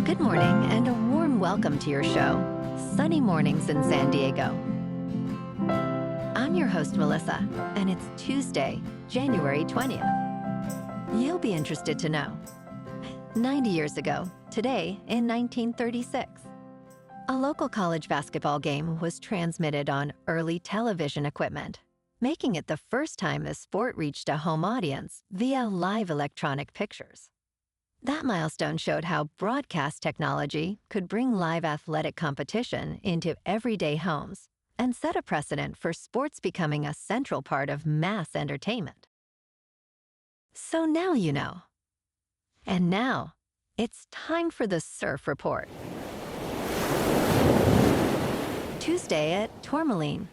Good morning and a warm welcome to your show, Sunny Mornings in San Diego. I'm your host, Melissa, and it's Tuesday, January 20th. You'll be interested to know. 90 years ago, today in 1936, a local college basketball game was transmitted on early television equipment, making it the first time the sport reached a home audience via live electronic pictures. That milestone showed how broadcast technology could bring live athletic competition into everyday homes and set a precedent for sports becoming a central part of mass entertainment. So now you know. And now, it's time for the Surf Report. Tuesday at Tourmaline.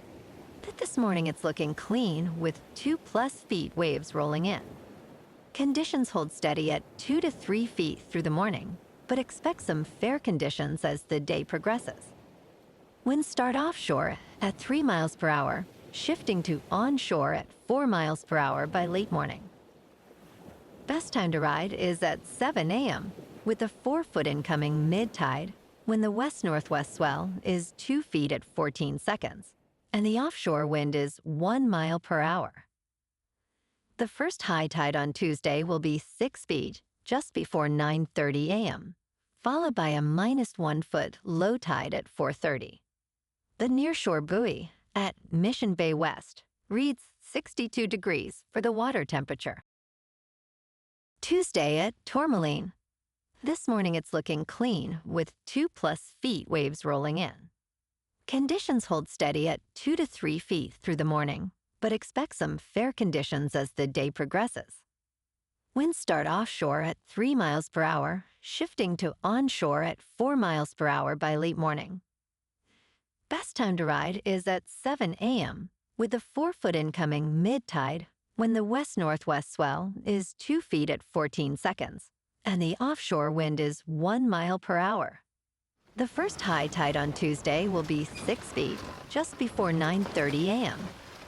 This morning it's looking clean with 2+ feet waves rolling in. Conditions hold steady at 2 to 3 feet through the morning, but expect some fair conditions as the day progresses. Winds start offshore at 3 miles per hour, shifting to onshore at 4 miles per hour by late morning. Best time to ride is at 7 a.m., with a 4-foot incoming mid-tide when the west-northwest swell is 2 feet at 14 seconds, and the offshore wind is 1 mile per hour. The first high tide on Tuesday will be 6 feet just before 9:30 a.m., followed by a -1 foot low tide at 4:30. The nearshore buoy at Mission Bay West reads 62 degrees for the water temperature. Tuesday at Tourmaline. This morning it's looking clean with 2+ feet waves rolling in. Conditions hold steady at 2 to 3 feet through the morning, but expect some fair conditions as the day progresses. Winds start offshore at 3 miles per hour, shifting to onshore at 4 miles per hour by late morning. Best time to ride is at 7 a.m., with a 4-foot incoming mid-tide when the west-northwest swell is 2 feet at 14 seconds, and the offshore wind is 1 mile per hour. The first high tide on Tuesday will be 6 feet just before 9:30 a.m.,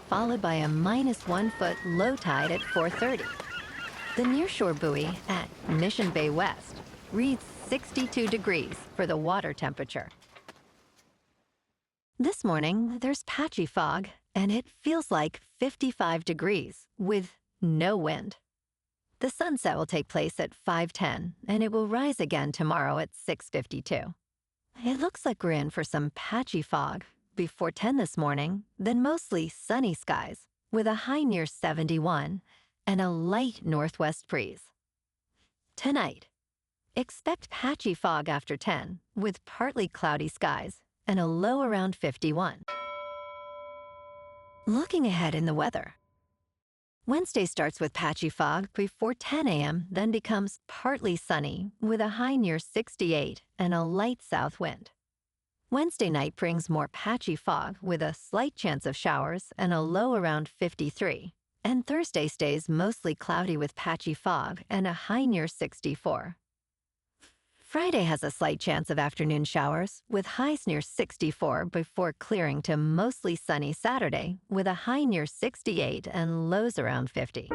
followed by a -1 foot low tide at 4:30. The nearshore buoy at Mission Bay West reads 62 degrees for the water temperature. This morning, there's patchy fog, and it feels like 55 degrees with no wind. The sunset will take place at 5:10, and it will rise again tomorrow at 6:52. It looks like we're in for some patchy fog before 10 this morning, then mostly sunny skies with a high near 71 and a light northwest breeze. Tonight, expect patchy fog after 10 with partly cloudy skies and a low around 51. Looking ahead in the weather. Wednesday starts with patchy fog before 10 a.m., then becomes partly sunny with a high near 68 and a light south wind. Wednesday night brings more patchy fog with a slight chance of showers and a low around 53. And Thursday stays mostly cloudy with patchy fog and a high near 64. Friday has a slight chance of afternoon showers with highs near 64 before clearing to mostly sunny Saturday with a high near 68 and lows around 50.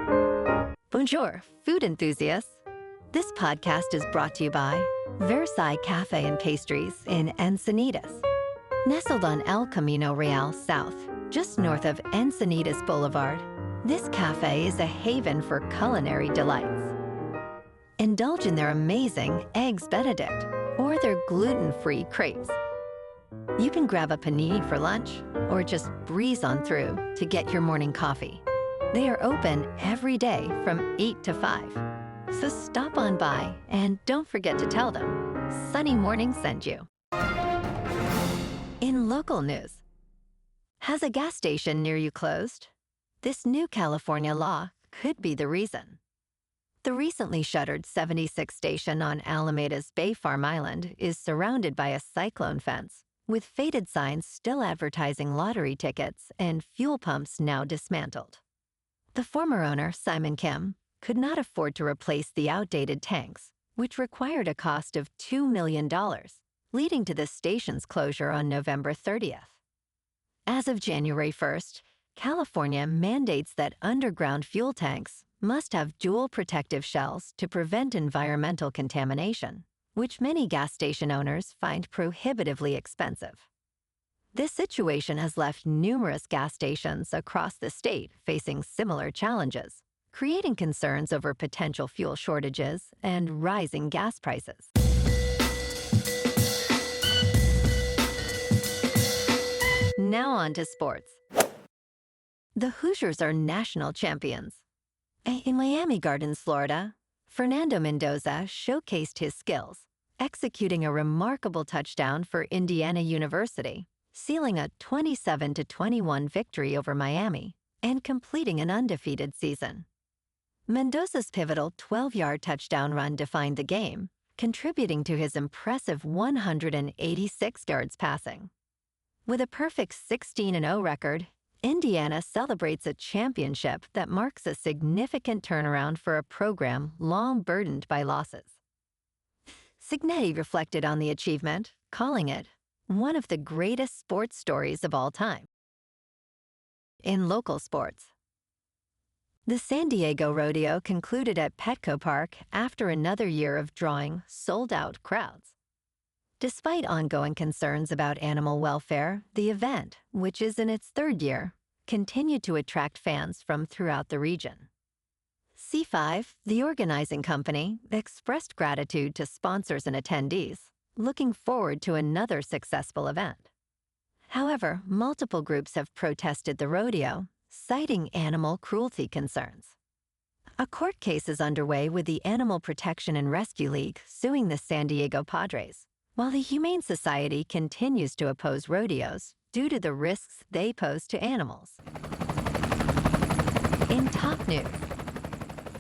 Bonjour, food enthusiasts. This podcast is brought to you by Versailles Cafe and Pastries in Encinitas. Nestled on El Camino Real South, just north of Encinitas Boulevard, this cafe is a haven for culinary delights. Indulge in their amazing Eggs Benedict or their gluten-free crepes. You can grab a panini for lunch or just breeze on through to get your morning coffee. They are open every day from 8 to 5. So stop on by and don't forget to tell them Sunny Morning sent you. In local news, has a gas station near you closed? This new California law could be the reason. The recently shuttered 76 station on Alameda's Bay Farm Island is surrounded by a cyclone fence, with faded signs still advertising lottery tickets and fuel pumps now dismantled. The former owner, Simon Kim, could not afford to replace the outdated tanks, which required a cost of $2 million, leading to the station's closure on November 30th. As of January 1st, California mandates that underground fuel tanks must have dual protective shells to prevent environmental contamination, which many gas station owners find prohibitively expensive. This situation has left numerous gas stations across the state facing similar challenges, creating concerns over potential fuel shortages and rising gas prices. Now on to sports. The Hoosiers are national champions. In Miami Gardens, Florida, Fernando Mendoza showcased his skills, executing a remarkable touchdown for Indiana University, sealing a 27-21 victory over Miami, and completing an undefeated season. Mendoza's pivotal 12-yard touchdown run defined the game, contributing to his impressive 186 yards passing. With a perfect 16-0 record, Indiana celebrates a championship that marks a significant turnaround for a program long burdened by losses. Cignetti reflected on the achievement, calling it one of the greatest sports stories of all time. In local sports, the San Diego Rodeo concluded at Petco Park after another year of drawing sold-out crowds. Despite ongoing concerns about animal welfare, the event, which is in its third year, continued to attract fans from throughout the region. C5, the organizing company, expressed gratitude to sponsors and attendees, looking forward to another successful event. However, multiple groups have protested the rodeo, citing animal cruelty concerns. A court case is underway with the Animal Protection and Rescue League suing the San Diego Padres, while the Humane Society continues to oppose rodeos due to the risks they pose to animals. In top news,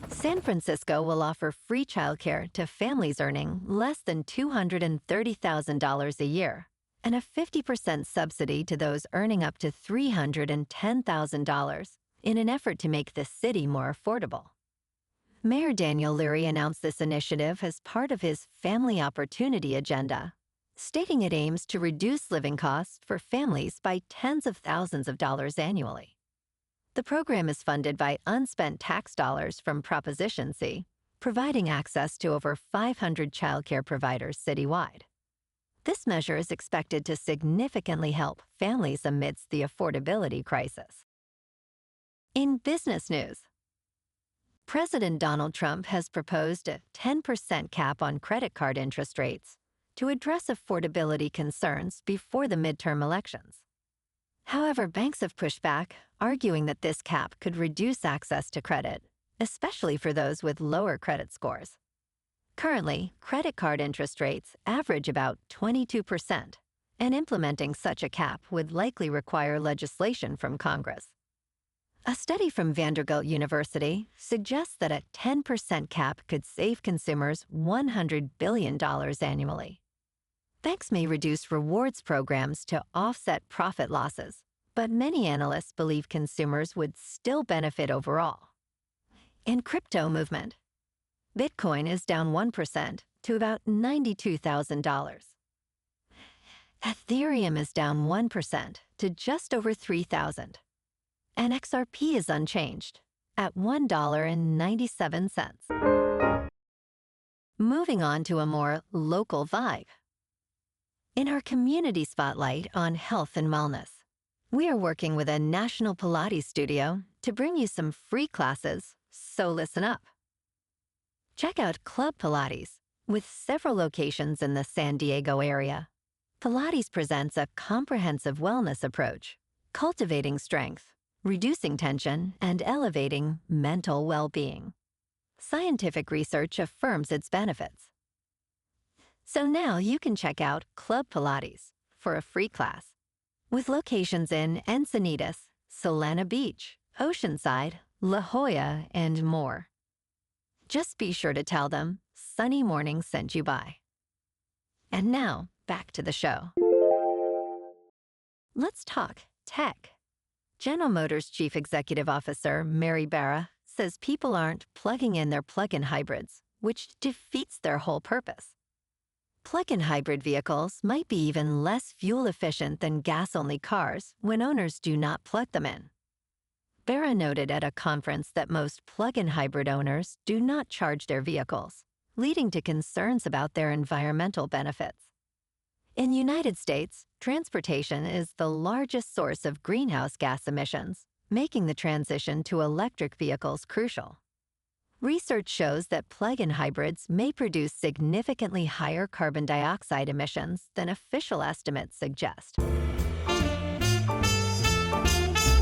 San Francisco will offer free childcare to families earning less than $230,000 a year, and a 50% subsidy to those earning up to $310,000 in an effort to make the city more affordable. Mayor Daniel Leary announced this initiative as part of his Family Opportunity Agenda, stating it aims to reduce living costs for families by tens of thousands of dollars annually. The program is funded by unspent tax dollars from Proposition C, providing access to over 500 childcare providers citywide. This measure is expected to significantly help families amidst the affordability crisis. In business news, President Donald Trump has proposed a 10% cap on credit card interest rates to address affordability concerns before the midterm elections. However, banks have pushed back, arguing that this cap could reduce access to credit, especially for those with lower credit scores. Currently, credit card interest rates average about 22%, and implementing such a cap would likely require legislation from Congress. A study from Vanderbilt University suggests that a 10% cap could save consumers $100 billion annually. Banks may reduce rewards programs to offset profit losses, but many analysts believe consumers would still benefit overall. In crypto movement, Bitcoin is down 1% to about $92,000. Ethereum is down 1% to just over $3,000. And XRP is unchanged at $1.97. Moving on to a more local vibe. In our community spotlight on health and wellness, we are working with a national Pilates studio to bring you some free classes, so listen up. Check out Club Pilates, with several locations in the San Diego area. Pilates presents a comprehensive wellness approach, cultivating strength, reducing tension, and elevating mental well-being. Scientific research affirms its benefits. So now you can check out Club Pilates for a free class, with locations in Encinitas, Solana Beach, Oceanside, La Jolla, and more. Just be sure to tell them Sunny Morning sent you by. And now, back to the show. Let's talk tech. General Motors Chief Executive Officer Mary Barra says people aren't plugging in their plug-in hybrids, which defeats their whole purpose. Plug-in hybrid vehicles might be even less fuel-efficient than gas-only cars when owners do not plug them in. Barra noted at a conference that most plug-in hybrid owners do not charge their vehicles, leading to concerns about their environmental benefits. In the United States, transportation is the largest source of greenhouse gas emissions, making the transition to electric vehicles crucial. Research shows that plug-in hybrids may produce significantly higher carbon dioxide emissions than official estimates suggest.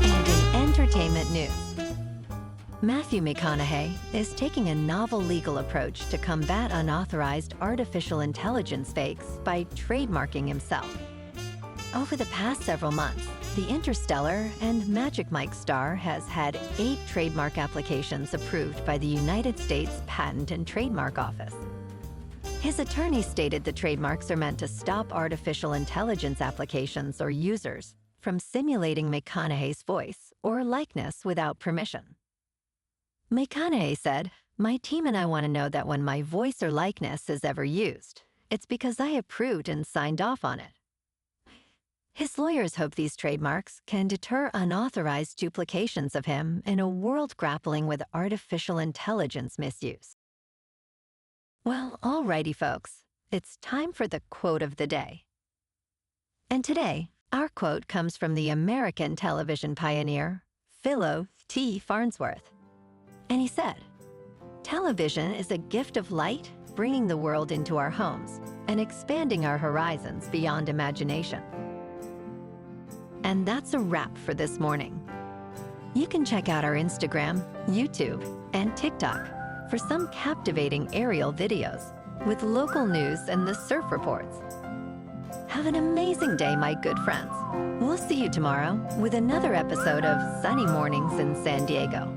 And in entertainment news, Matthew McConaughey is taking a novel legal approach to combat unauthorized artificial intelligence fakes by trademarking himself. Over the past several months, the Interstellar and Magic Mike star has had 8 trademark applications approved by the United States Patent and Trademark Office. His attorney stated the trademarks are meant to stop artificial intelligence applications or users from simulating McConaughey's voice or likeness without permission. McConaughey said, "My team and I want to know that when my voice or likeness is ever used, it's because I approved and signed off on it." His lawyers hope these trademarks can deter unauthorized duplications of him in a world grappling with artificial intelligence misuse. Well, alrighty folks, it's time for the quote of the day. And today, our quote comes from the American television pioneer, Philo T. Farnsworth. And he said, "Television is a gift of light, bringing the world into our homes and expanding our horizons beyond imagination." And that's a wrap for this morning. You can check out our Instagram, YouTube, and TikTok for some captivating aerial videos with local news and the surf reports. Have an amazing day, my good friends. We'll see you tomorrow with another episode of Sunny Mornings in San Diego.